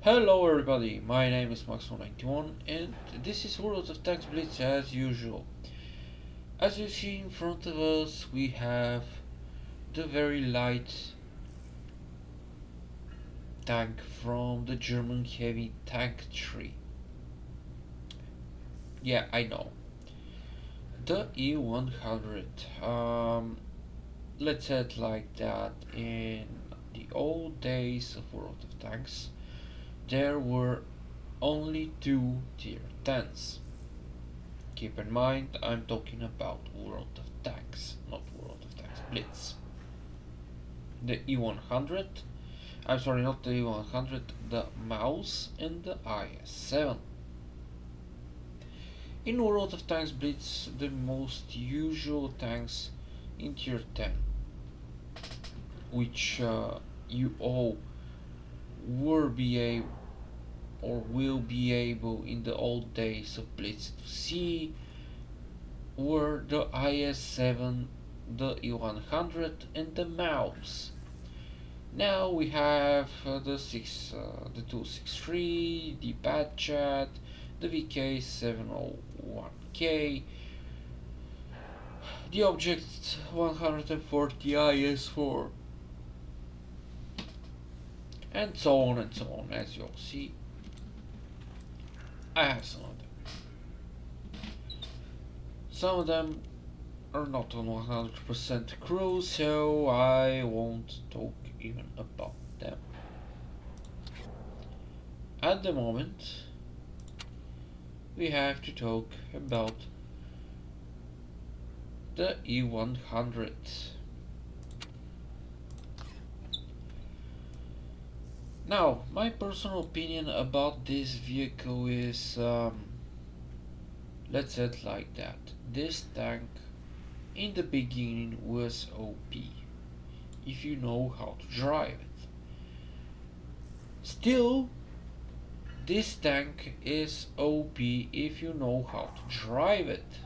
Hello everybody, my name is Max191 and this is World of Tanks Blitz as usual. As you see in front of us we have the very light tank from the German heavy tank tree. Yeah, I know. The E100. Let's say it like that. In the old days of World of Tanks there were only two tier 10s. Keep in mind, I'm talking about World of Tanks, not World of Tanks Blitz. The E100, I'm sorry, not the E100, the Mouse and the IS-7. In World of Tanks Blitz, the most usual tanks in tier 10, which you all were be able or will be able in the old days of Blitz to see were the IS-7, the E100 and the Mouse. Now we have the 263, the Bad Chat, the VK701K, the Object 140 IS-4, and so on and so on. As you'll see, I have some of them. Some of them are not on 100% crew, so I won't talk even about them. At the moment, we have to talk about the E100. Now, my personal opinion about this vehicle is, let's say it like that. This tank in the beginning was OP, if you know how to drive it. Still, this tank is OP if you know how to drive it.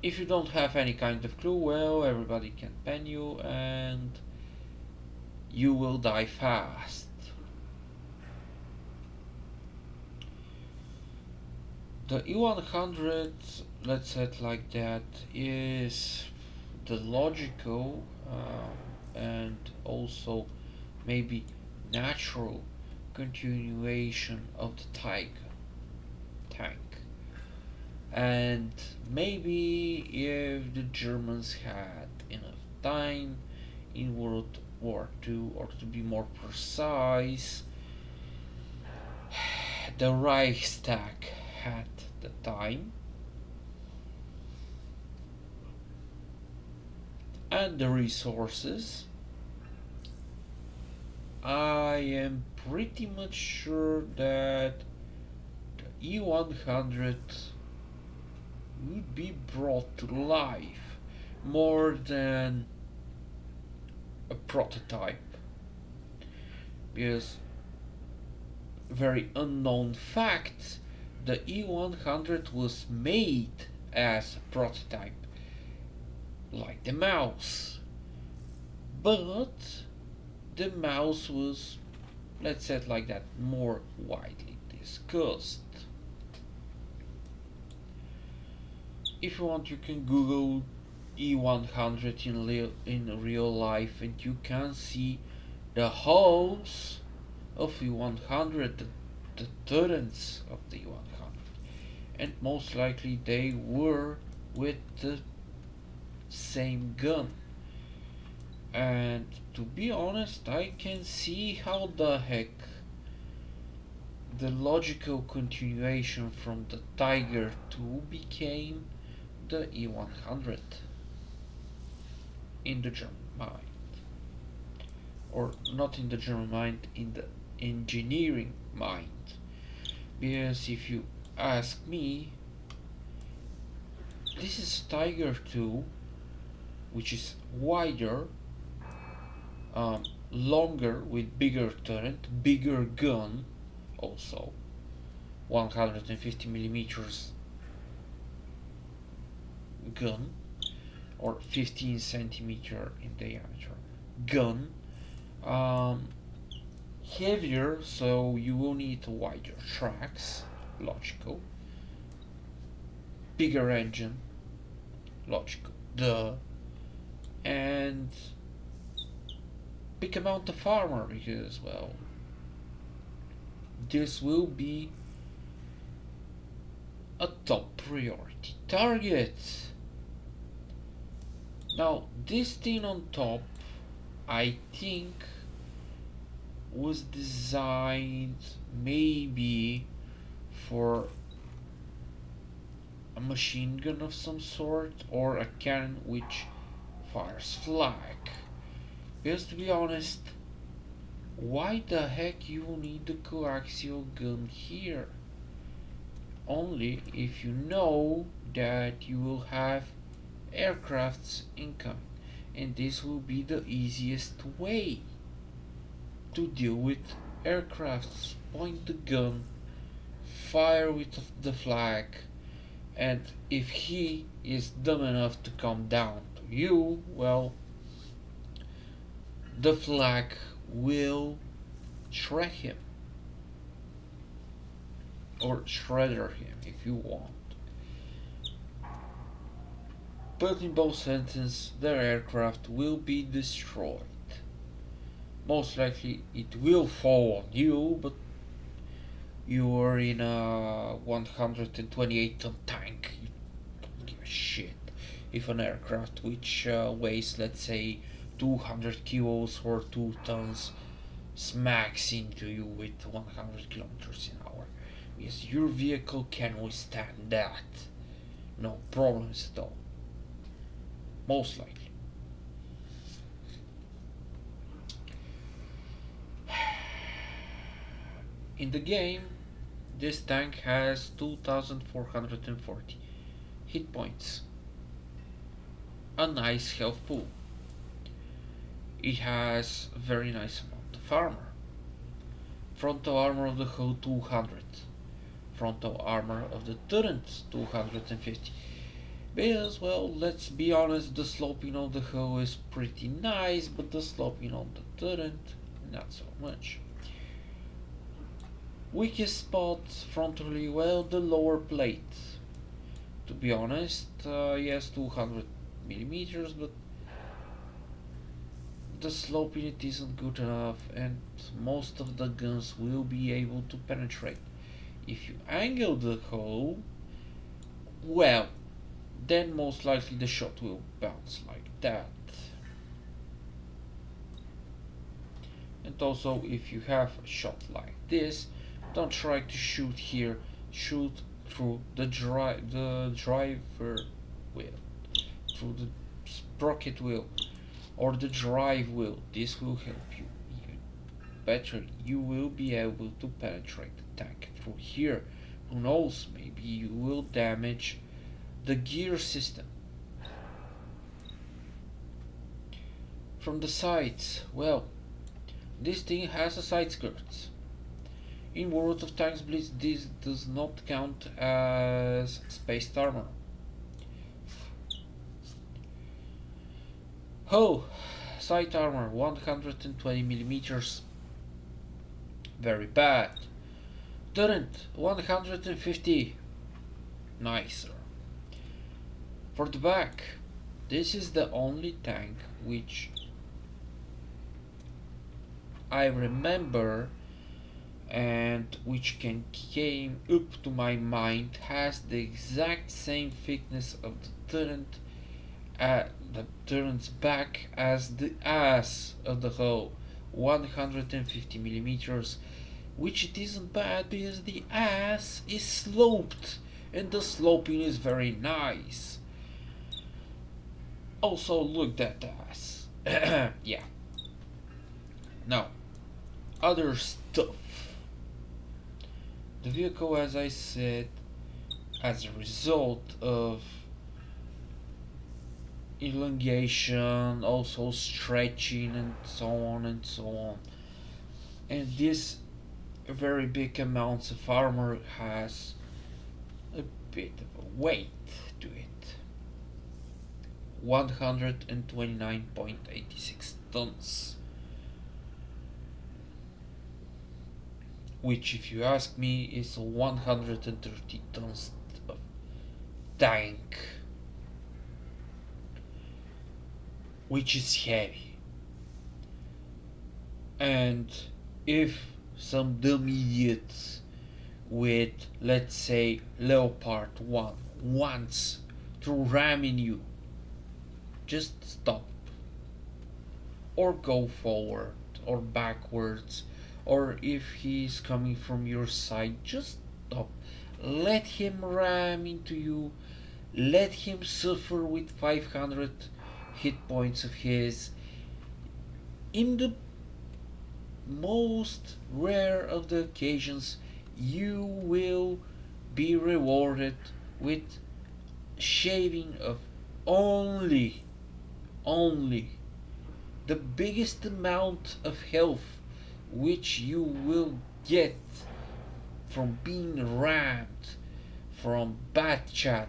If you don't have any kind of clue, well, everybody can pen you and you will die fast. The E100, let's say it like that, is the logical and also maybe natural continuation of the Tiger tank. And maybe if the Germans had enough time in World War II, or to be more precise, the Reichstag had the time and the resources, I am pretty much sure that the E100 would be brought to life more than a prototype, because very unknown fact, the E100 was made as a prototype like the Mouse, but the Mouse was, let's say it like that, more widely discussed. If you want, you can Google E100 in real life and you can see the holes of E100, the turrets of the E100, and most likely they were with the same gun. And to be honest, I can see how the heck the logical continuation from the Tiger 2 became the E100 in the German mind. Or not in the German mind, in the engineering mind. Because if you ask me, this is Tiger 2, which is wider, longer with bigger turret, bigger gun, also 150 millimeters gun, or 15 centimeter in diameter gun, heavier, so you will need wider tracks, logical. Bigger engine, logical, duh. And big amount of armor, because, well, this will be a top priority target. Now, this thing on top, I think, was designed maybe for a machine gun of some sort, or a cannon which fires flak. Because to be honest, why the heck you need the coaxial gun here? Only if you know that you will have aircrafts incoming, and this will be the easiest way to deal with aircrafts. Point the gun, fire with the flak, and if he is dumb enough to come down to you, well, the flak will shred him, or shredder him if you want. But in both instances, their aircraft will be destroyed. Most likely it will fall on you, but you are in a 128-ton tank. You don't give a shit if an aircraft which weighs, let's say, 200 kilos or 2 tons smacks into you with 100 kilometers an hour. Yes, your vehicle can withstand that. No problems at all. Most likely. In the game, this tank has 2440 hit points. A nice health pool. It has a very nice amount of armor. Frontal armor of the hull 200. Frontal armor of the turret 250. Because, well, let's be honest, the sloping of the hull is pretty nice, but the sloping of the turret, not so much. Weakest spot frontally, well, the lower plate. To be honest, yes, 200 millimeters, but the sloping it isn't good enough, and most of the guns will be able to penetrate. If you angle the hull, well, then most likely the shot will bounce like that. And also, if you have a shot like this, don't try to shoot here, shoot through the driver wheel, through the sprocket wheel, or the drive wheel. This will help you even better. You will be able to penetrate the tank through here. Who knows, maybe you will damage the gear system. From the sides, well, this thing has a side skirts. In World of Tanks Blitz, this does not count as spaced armor. Oh, side armor 120 millimeters. Very bad. Turret 150. Nicer. For the back, this is the only tank which I remember and which came up to my mind has the exact same thickness of the turret's back as the ass of the hull, 150 millimeters, which it isn't bad because the ass is sloped and the sloping is very nice. Also, look at that ass. Yeah. Now, other stuff. The vehicle, as I said, as a result of elongation, also stretching, and so on and so on, and this very big amounts of armor has a bit of a weight to it. 129.86 tons. which if you ask me is a 130 tons of tank, which is heavy. And if some dumb idiots with, let's say, Leopard 1 wants to ram in you, just stop or go forward or backwards, or if he's coming from your side, just stop. Let him ram into you, let him suffer with 500 hit points of his. In the most rare of the occasions, you will be rewarded with shaving of only the biggest amount of health which you will get from being rammed from Bat Chat,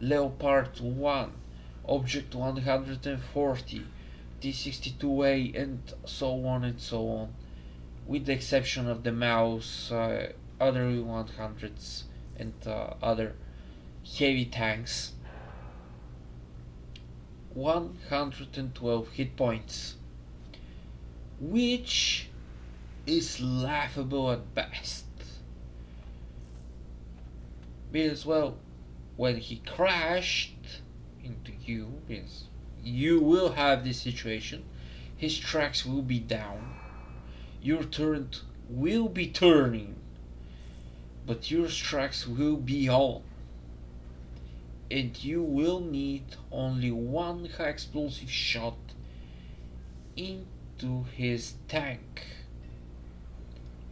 Leopard 1, Object 140, T62A, and so on and so on, with the exception of the mouse, other E100s, and other heavy tanks. 112 hit points, which is laughable at best. Because, well, when he crashed into you, because you will have this situation, his tracks will be down, your turret will be turning, but your tracks will be on, and you will need only one high explosive shot into his tank,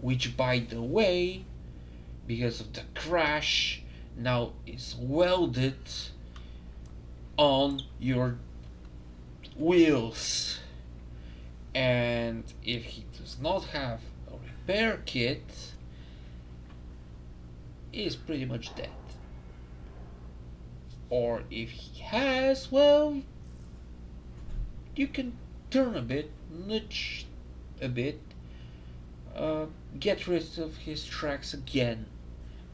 which, by the way, because of the crash, now is welded on your wheels, and if he does not have a repair kit, he is pretty much dead. Or if he has, well, you can turn a bit, nudge a bit, get rid of his tracks again,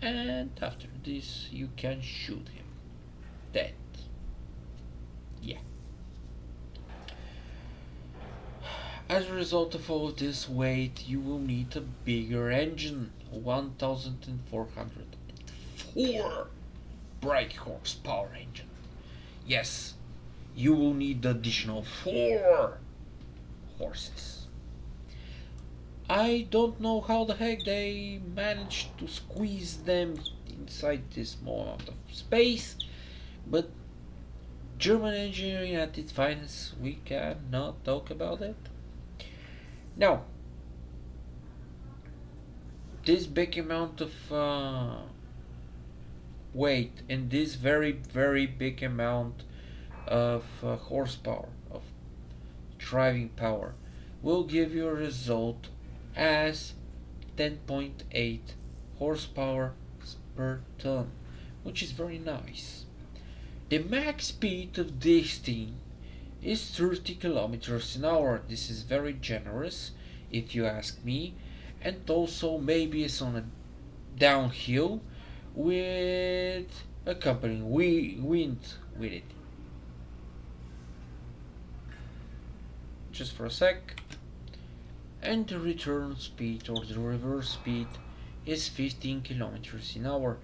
and after this you can shoot him dead. Yeah. As a result of all this weight, you will need a bigger engine, 1404 brake horsepower engine. Yes, you will need the additional 4 horses. I don't know how the heck they managed to squeeze them inside this small amount of space, but German engineering at its finest, we cannot talk about it. Now, this big amount of weight and this very big amount of horsepower, of driving power, will give you a result as 10.8 horsepower per ton, which is very nice. The max speed of this thing is 30 kilometers an hour. This is very generous if you ask me, and also maybe it's on a downhill with accompanying wind with it. Just for a sec. And the return speed or the reverse speed is 15 kilometers an hour,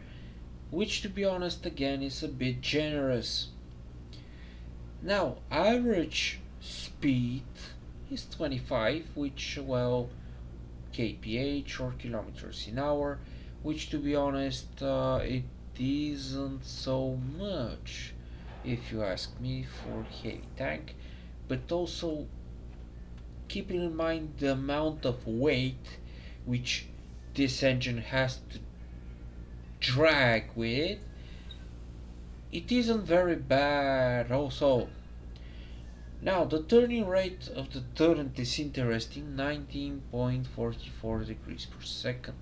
which, to be honest, again is a bit generous. Now, average speed is 25, which, well, kph or kilometers an hour, which, to be honest, it isn't so much if you ask me for heavy tank, but also keeping in mind the amount of weight which this engine has to drag with, it isn't very bad also. Now, the turning rate of the turret is interesting, 19.44 degrees per second,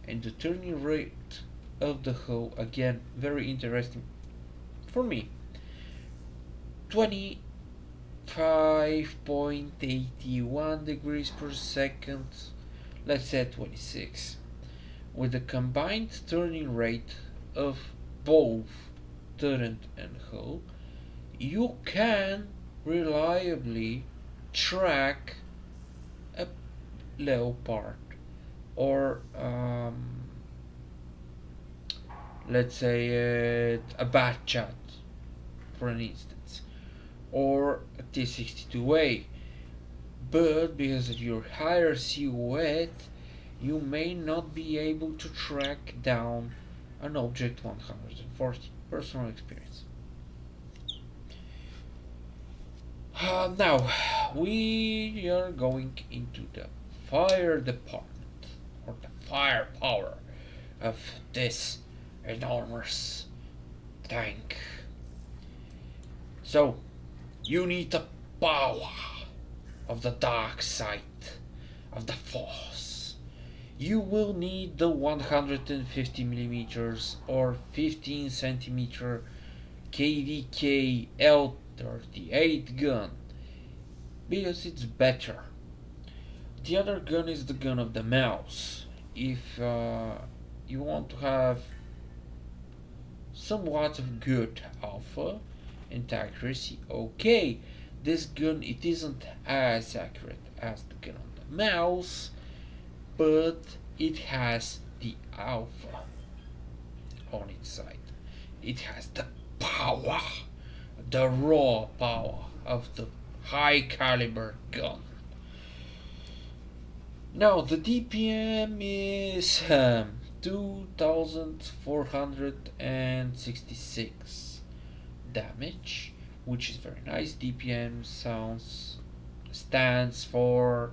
and the turning rate of the hull, again, very interesting for me, 25.81 degrees per second, let's say 26, with a combined turning rate of both turret and hull, you can reliably track a leopard or let's say a Batchat, for an instance, or a T-62A. But because of your higher silhouette, you may not be able to track down an Object 140. Personal experience. Now, we are going into the fire department, or the firepower of this enormous tank. So, you need the power of the dark side of the force. You will need the 150 millimeters or 15 centimeter KVK L38 gun because it's better. The other gun is the gun of the mouse. If you want to have somewhat of good alpha and accuracy, okay, this gun, it isn't as accurate as the gun on the mouse, but it has the alpha on its side. It has the power, the raw power of the high caliber gun. Now the DPM is 2466 damage, which is very nice. DPM stands for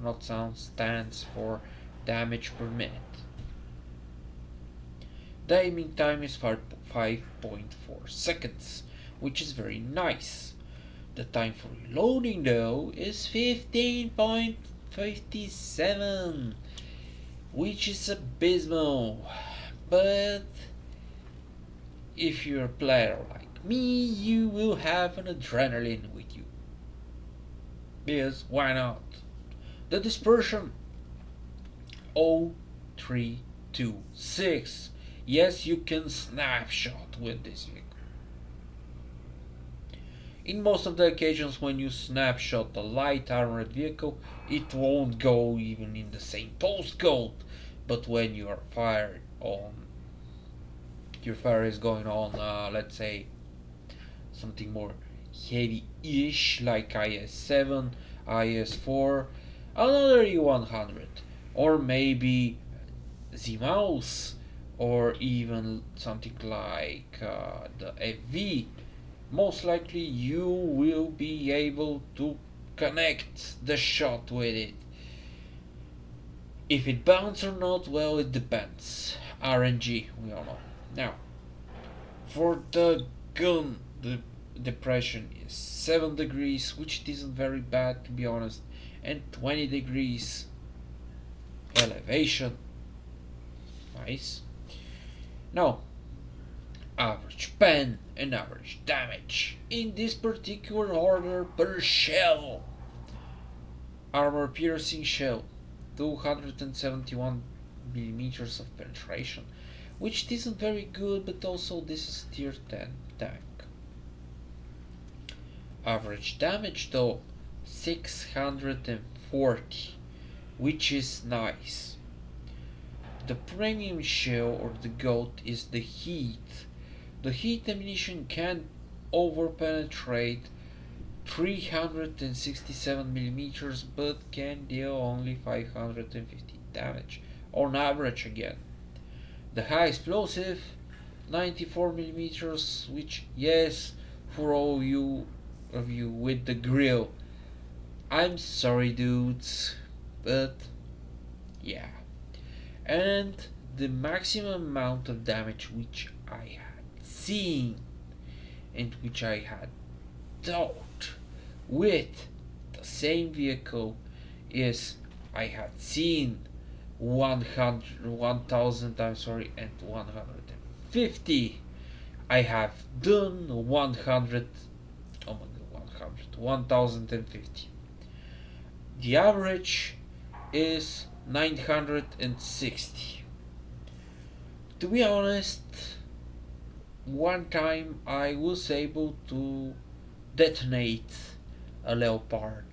damage per minute. The aiming time is 5.4 seconds, which is very nice. The time for reloading though is 15.57, which is abysmal. But if you're a player like me, you will have an adrenaline with you. Because why not? The dispersion 0326. Yes, you can snapshot with this vehicle. In most of the occasions when you snapshot a light armored vehicle, it won't go even in the same postcode. But when your fire is going on, let's say something more heavy-ish like IS-7, IS-4, another E100, or maybe Z-Mouse, or even something like the FV, most likely you will be able to connect the shot with it. If it bounces or not, well, it depends. RNG, we all know. Now, for the gun, the depression is 7 degrees, which isn't very bad to be honest, and 20 degrees elevation. Nice. Now, average pen and average damage in this particular order per shell. Armor piercing shell, 271 millimeters of penetration, which isn't very good, but also this is tier 10 tank. Average damage though, 640, which is nice. The premium shell or the GOAT is the heat. The heat ammunition can overpenetrate 367 millimeters but can deal only 550 damage on average again. The high explosive 94 millimeters, which, yes, for all of you with the grill, I'm sorry dudes, but yeah. And the maximum amount of damage which I had seen and which I had thought with the same vehicle is I had seen 1000 and 150. I have done 1050. The average is 960. To be honest, one time I was able to detonate a leopard,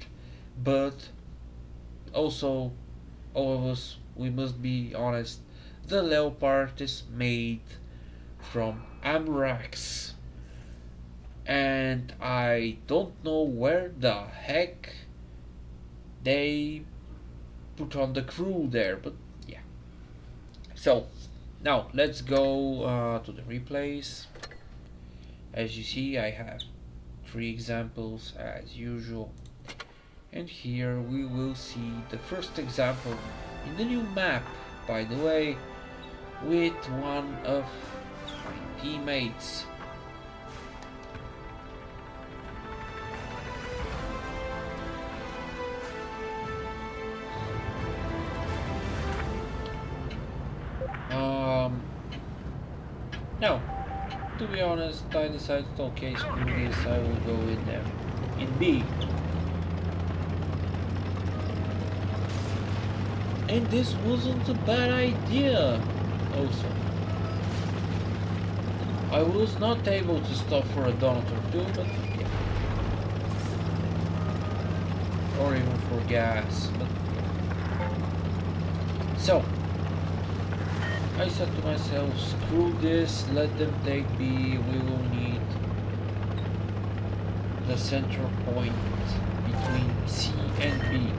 but also all of us, we must be honest, the leopard is made from amrax, and I don't know where the heck they put on the crew there, but yeah. So now let's go to the replays. As you see, I have 3 examples as usual, and here we will see the first example in the new map, by the way, with one of my teammates. Now, to be honest, I decided, okay, screw this, I will go in there, in B. And this wasn't a bad idea, also. I was not able to stop for a donut or two, but yeah. Or even for gas, but yeah. So, I said to myself, screw this, let them take B, we will need the center point between C and B,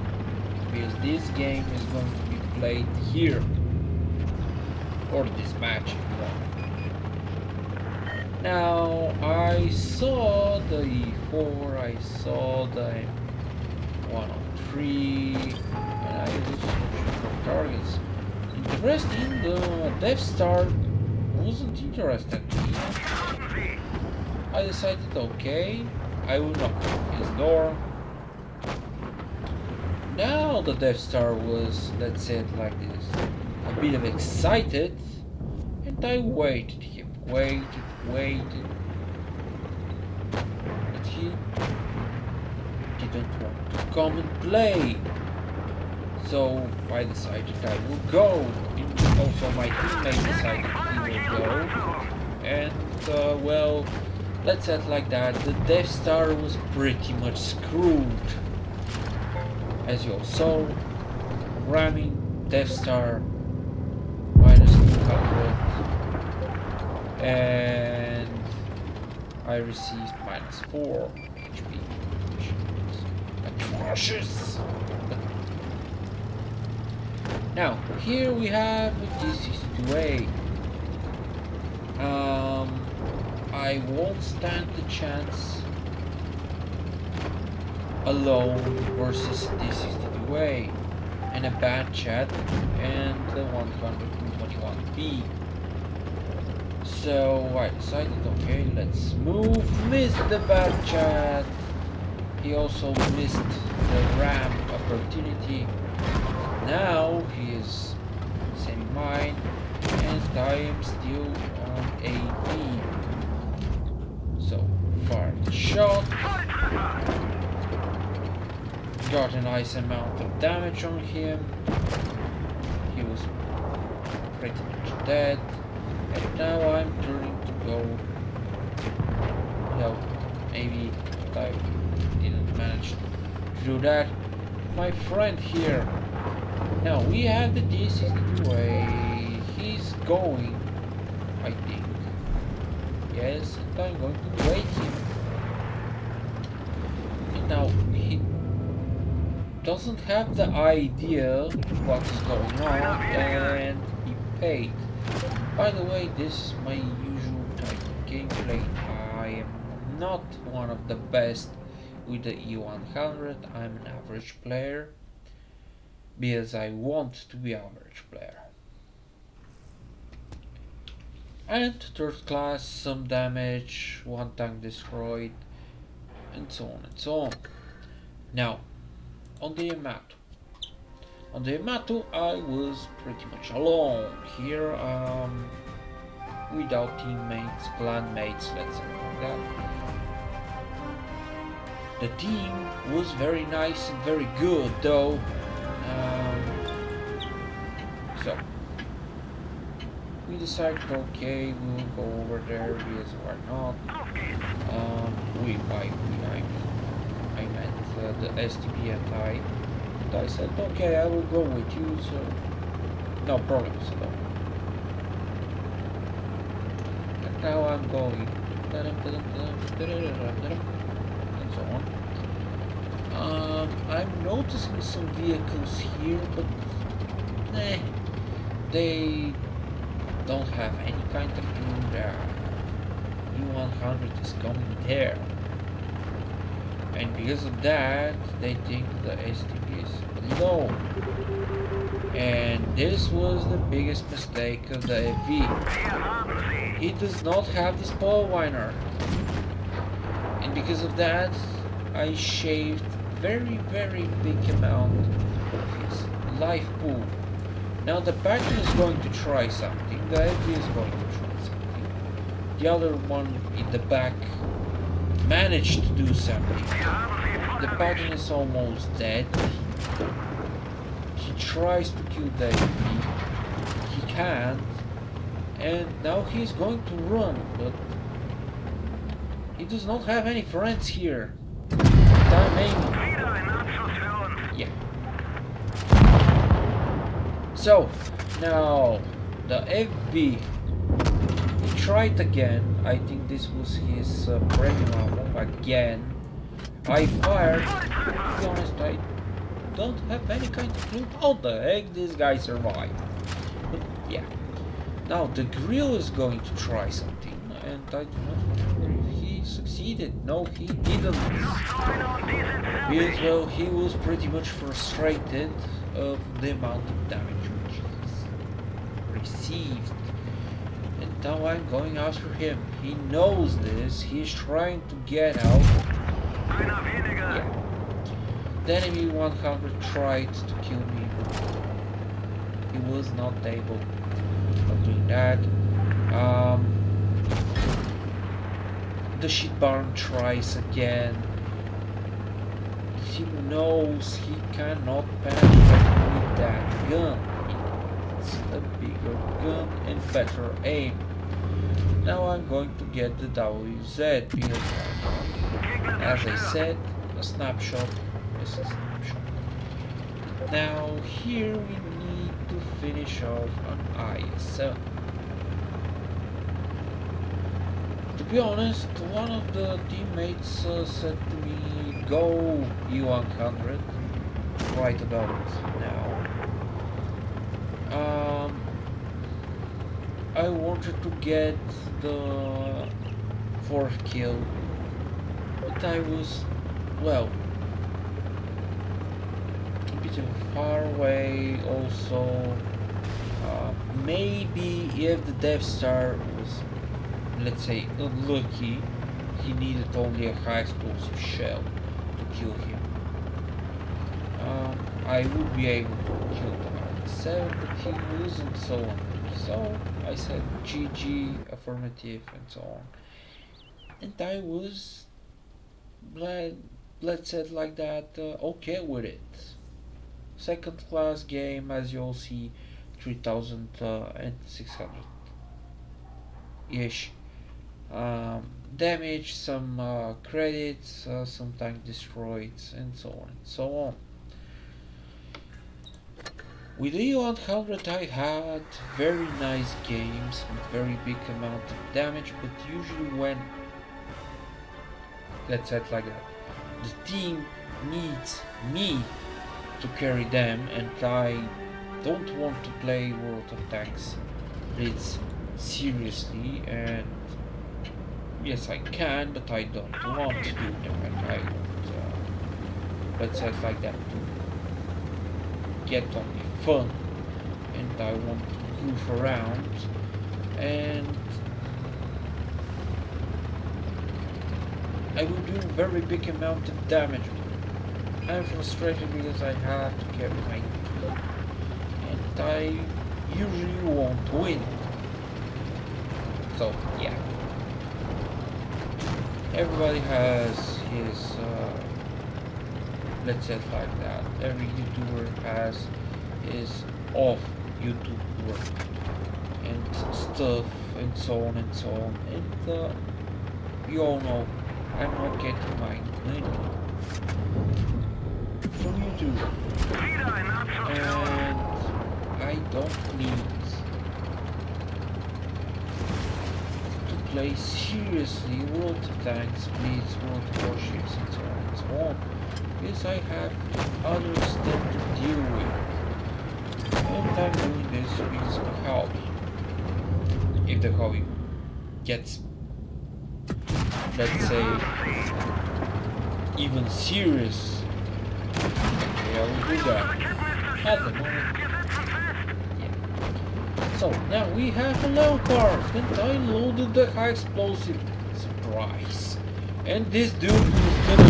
because this game is going to be played here, or this match if you want. Now, I saw the E4, I saw the 103, and I was searching for targets. Interesting, the Death Star wasn't interested in me. I decided, okay, I will knock on his door. Now the Death Star was, let's say it like this, a bit of excited, and I waited him, waited, but he didn't want to come and play. So I decided I will go, and also my teammate decided he will go, and well, let's say it like that, the Death Star was pretty much screwed. As you all saw, ramming Death Star minus 200, and I received minus 4 HP, which is atrocious. Now, here we have this situation. I won't stand the chance alone versus this is the way, and a bad chat and the 121B. So I decided, okay, let's move. Missed the bad chat. He also missed the ram opportunity. Now he is sending mine, and I am still on AB. So fired the shot. Got a nice amount of damage on him. He was pretty much dead. And now I'm turning to go. No, maybe I didn't manage to do that. My friend here. Now we have the D62 way. He's going, I think. Yes, and I'm going to wait him. And now he doesn't have the idea what is going on, and he paid. By the way, this is my usual type of gameplay. I am not one of the best with the E100. I'm an average player, because I want to be average player. And third class, some damage, 1 tank destroyed, and so on and so on. Now, on the Yamato. On the Yamato, I was pretty much alone here, without teammates, clanmates, let's say like that. The team was very nice and very good, though. So we decided, okay, we will go over there because why not? I meant the STB and I. And I said, okay, I will go with you. So no problems at all. And now I'm going, and so on. I'm noticing some vehicles here, but they don't have any kind of clue that E100 is coming there. And because of that, they think the STB is low. And this was the biggest mistake of the FV. He does not have this ball winer. And because of that, I shaved very big amount of his life pool. Now the Pattern is going to try something, the FV is going to try something. The other one in the back managed to do something. The Pattern is almost dead. He tries to kill the FV. He can't. And now he's going to run, but he does not have any friends here. Yeah. So, now the FV, he tried again. I think this was his premium ammo again. I fired. To be honest, I don't have any kind of clue how the heck this guy survived. But yeah. Now the grill is going to try something, and I do not remember if he succeeded. No, he didn't. Because, well, he was pretty much frustrated of the amount of damage which he's received. And now I'm going after him. He knows this. He's trying to get out. Yeah. The enemy 100 tried to kill me, but he was not able of doing that. The shit barn tries again. He knows he cannot penetrate with that gun. It's a bigger gun and better aim. Now I'm going to get the WZ because, as I said, a snapshot is a snapshot. Now here we need to finish off an IS-7. To be honest, one of the teammates said to me, go E100 right about now. I wanted to get the 4th kill, but I was, well, a bit far away. Also, maybe if the Death Star was, let's say, unlucky, he needed only a high explosive shell to kill him. I would be able to kill the IS-7, but he wasn't so unlucky. So I said GG, affirmative, and so on. And I was, let's say it like that, okay with it. Second class game, as you'll see, 3,600 ish. Damage, some credits, some tank destroyed, and so on and so on. With E100 I had very nice games with very big amount of damage, but usually when, let's say it like that, the team needs me to carry them, and I don't want to play World of Tanks Blitz seriously, and yes I can, but I don't want to do that. I want, let's say it like that, to get only fun, and I want to goof around, and I will do very big amount of damage. I'm frustrated because I have to carry my team, and I usually won't win. So yeah, everybody has his, let's say it like that, every YouTuber has his off YouTuber and stuff and so on and so on. And you all know I'm not getting my money from YouTube, and I don't need to play seriously World of Tanks, Blitz, World of Warships, and so on and so on, because I have other stuff to deal with, and I'm doing this because of a hobby. If the hobby gets, let's say, even serious, okay, I will do that. At the moment, yeah. So now we have a Leopard, and I loaded the high explosive. Surprise! And this dude is gonna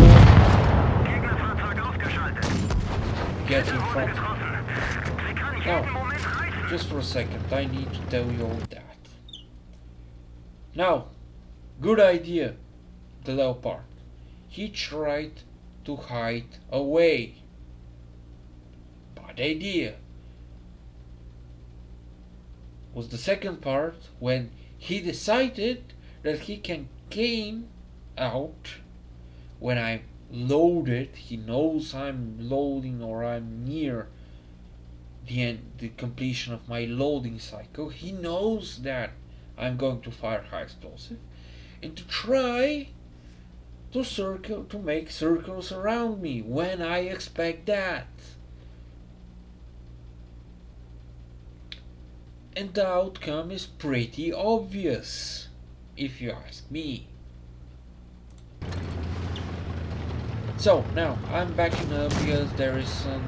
get in front of me. Now, just for a second, I need to tell you all that. Now, good idea, the Leopard. He tried to hide away. Bad idea. Was the second part when he decided that he can came out when I'm loaded. He knows I'm loading or I'm near the completion of my loading cycle. He knows that I'm going to fire high explosive and to try to make circles around me when I expect that. And the outcome is pretty obvious, if you ask me. So now I'm backing up because there is some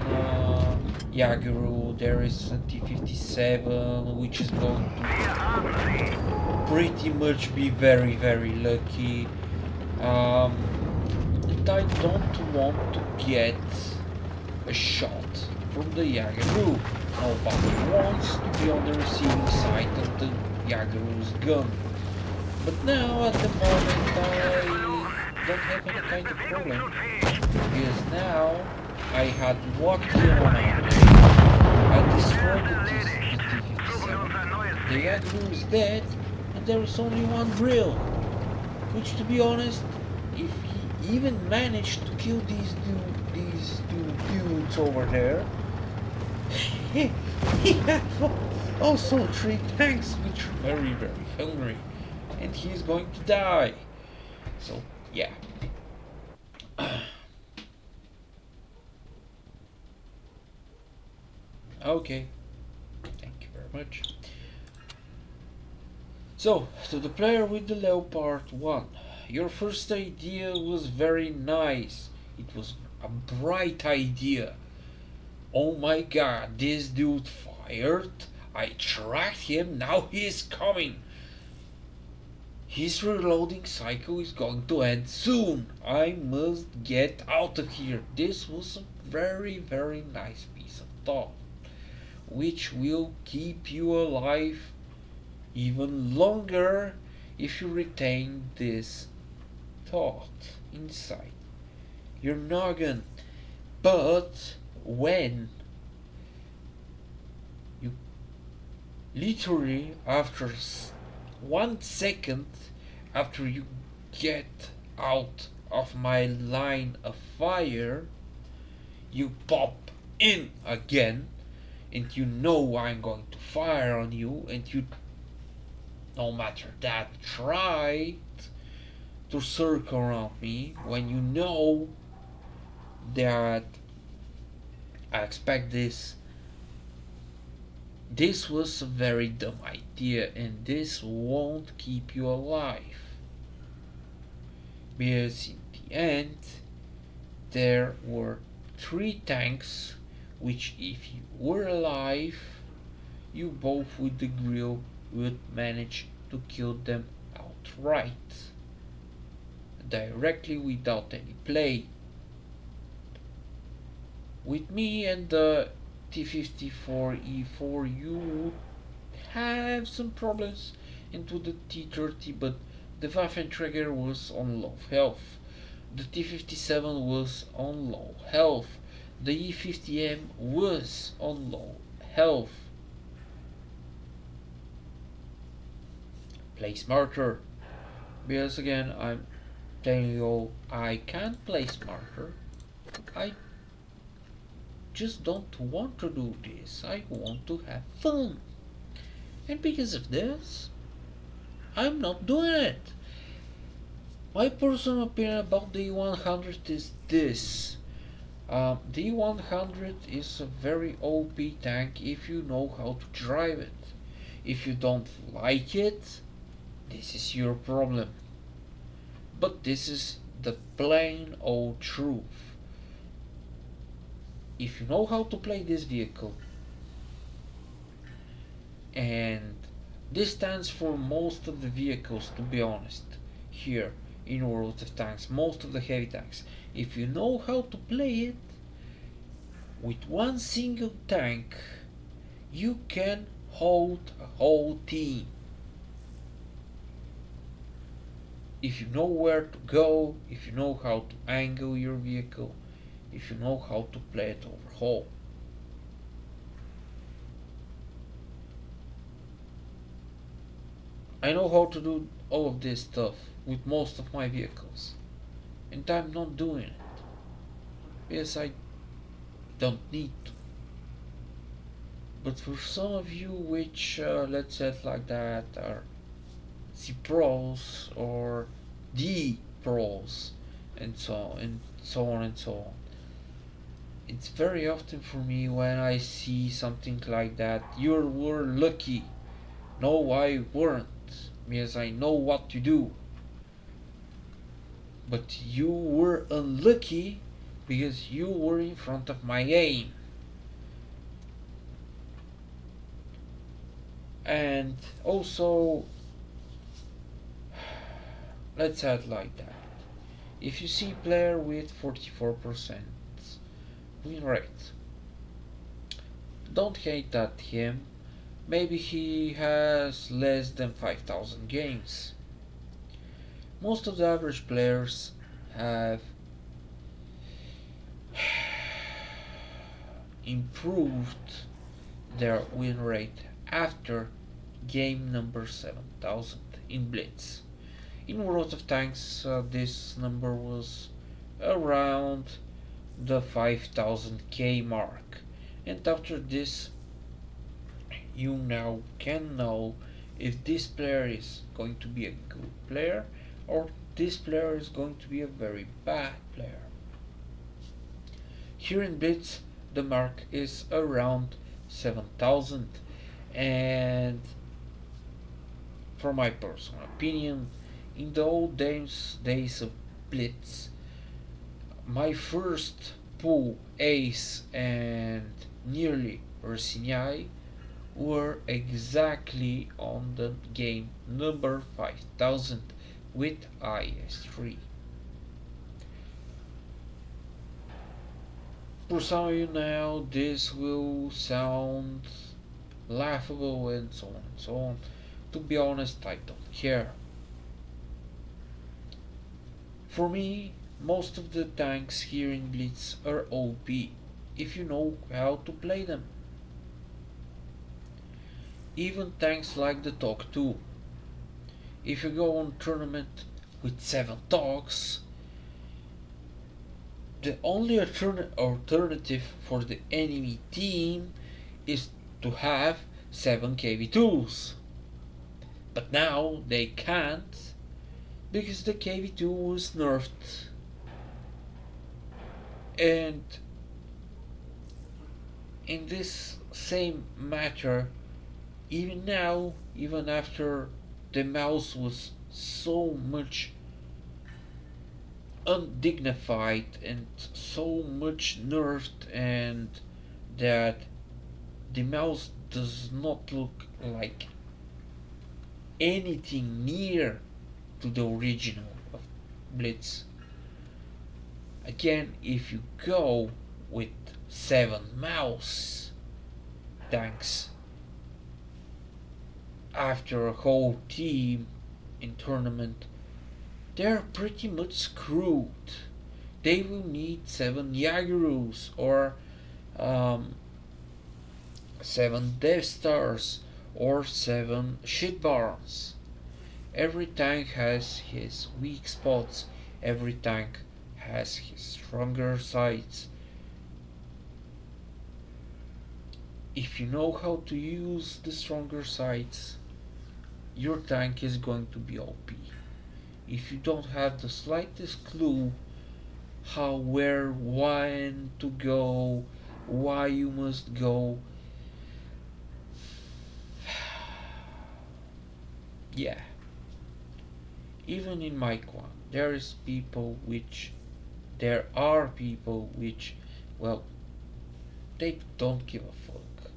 Yaguru, there is some T-57, which is going to pretty much be very lucky. And I don't want to get a shot from the Yaguru. Nobody wants to be on the receiving side of the Yagaru's gun. But now at the moment I don't have any kind of problem, because now I had walked in on it. I destroyed the T-57. The Yagaru is dead, and there is only one drill. Which, to be honest, if he even managed to kill these two dudes over there, he had also 3 tanks which are very hungry, and he is going to die. So yeah. Okay, thank you very much. So, to the player with the Leopard 1, your first idea was very nice. It was a bright idea. Oh my god, this dude fired. I tracked him, now he is coming. His reloading cycle is going to end soon. I must get out of here. This was a very nice piece of thought, which will keep you alive even longer if you retain this thought inside your noggin. But when you literally after 1 second after you get out of my line of fire, you pop in again, and you know I'm going to fire on you, and you, no matter that, try to circle around me when you know that I expect this. This was a very dumb idea, and this won't keep you alive, because in the end there were 3 tanks which, if you were alive, you both with the grill would manage to kill them outright, directly without any play. With me and the T-54E4 you would have some problems into the T-30, but the Waffenträger was on low health, the T-57 was on low health, the E-50M was on low health, play smarter. Because again, I'm telling you, I can't play smarter. I just don't want to do this. I want to have fun. And because of this, I'm not doing it. My personal opinion about the E100 is this. The E100 is a very OP tank if you know how to drive it. If you don't like it, this is your problem. But this is the plain old truth. If you know how to play this vehicle, and this stands for most of the vehicles, to be honest, here in World of Tanks, most of the heavy tanks. If you know how to play it, with one single tank, you can hold a whole team. If you know where to go, if you know how to angle your vehicle, if you know how to play it overhaul. I know how to do all of this stuff with most of my vehicles, and I'm not doing it because I don't need to. But for some of you which, let's say it like that, are the pros or the pros, and so on and so on and so on, it's very often for me when I see something like that, you were lucky. No, I weren't, because I know what to do. But you were unlucky because you were in front of my aim. And also, let's say it like that. If you see a player with 44% win rate, don't hate at him. Maybe he has less than 5,000 games. Most of the average players have improved their win rate after game number 7,000 in Blitz. In World of Tanks, this number was around the 5,000k mark, and after this you now can know if this player is going to be a good player or this player is going to be a very bad player. Here in Blitz the mark is around 7,000, and for my personal opinion, in the old days of Blitz, my first pull Ace and nearly Ursinai were exactly on the game number 5000 with IS3. For some of you now this will sound laughable and so on and so on. To be honest, I don't care. For me, most of the tanks here in Blitz are OP if you know how to play them. Even tanks like the Talk 2. If you go on tournament with 7 talks, the only alternative for the enemy team is to have 7 KV2s. But now they can't because the KV2 was nerfed. And in this same matter, even now, even after the mouse was so much undignified and so much nerfed, and that the mouse does not look like anything near to the original of Blitz. Again, if you go with 7 mouse tanks after a whole team in tournament, they're pretty much screwed. They will need 7 Jagerus or 7 Death Stars or 7 Shit Barns. Every tank has his weak spots. Every tank has his stronger sides. If you know how to use the stronger sides, your tank is going to be OP. If you don't have the slightest clue how, where, when to go, why you must go, yeah, even in my clan, there are people which, well, they don't give a fuck.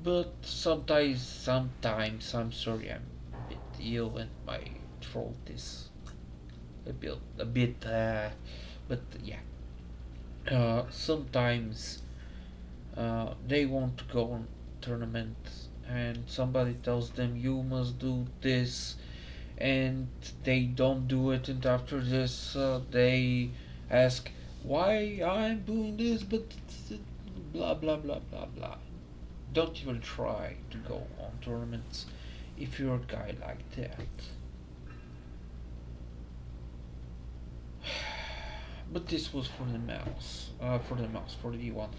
But sometimes, I'm sorry, I'm a bit ill and my throat is a bit, but yeah. Sometimes they want to go on tournaments and somebody tells them you must do this and they don't do it, and after this they ask why I'm doing this, but blah blah blah blah blah. Don't even try to go on tournaments if you're a guy like that. But this was for the for the E100.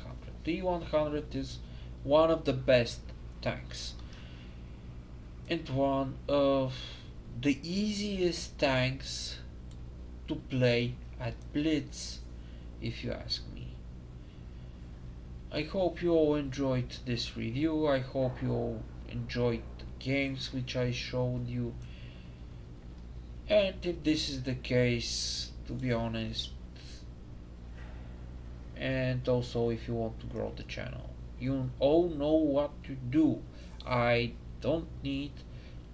The E100 is one of the best tanks and one of the easiest tanks to play at Blitz, if you ask me. I hope you all enjoyed this review. I hope you all enjoyed the games which I showed you. And if this is the case, to be honest, and also if you want to grow the channel, you all know what to do. I don't need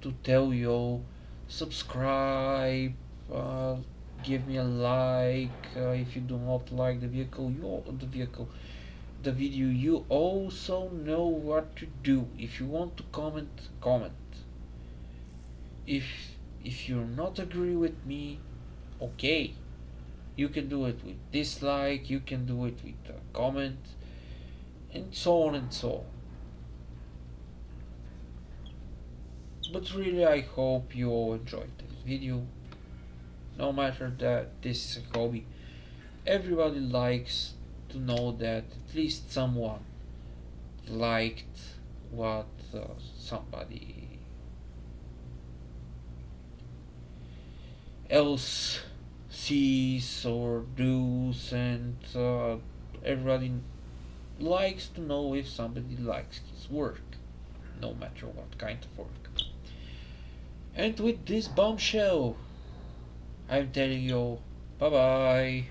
to tell you subscribe, give me a like. If you do not like the video, you also know what to do. If you want to comment. if if you're not agree with me, okay, you can do it with dislike, you can do it with a comment, and so on and so on. But really, I hope you all enjoyed this video. No matter that this is a hobby, everybody likes to know that at least someone liked what somebody else sees or does, and everybody likes to know if somebody likes his work, no matter what kind of work. And with this bombshell, I'm telling you, bye bye.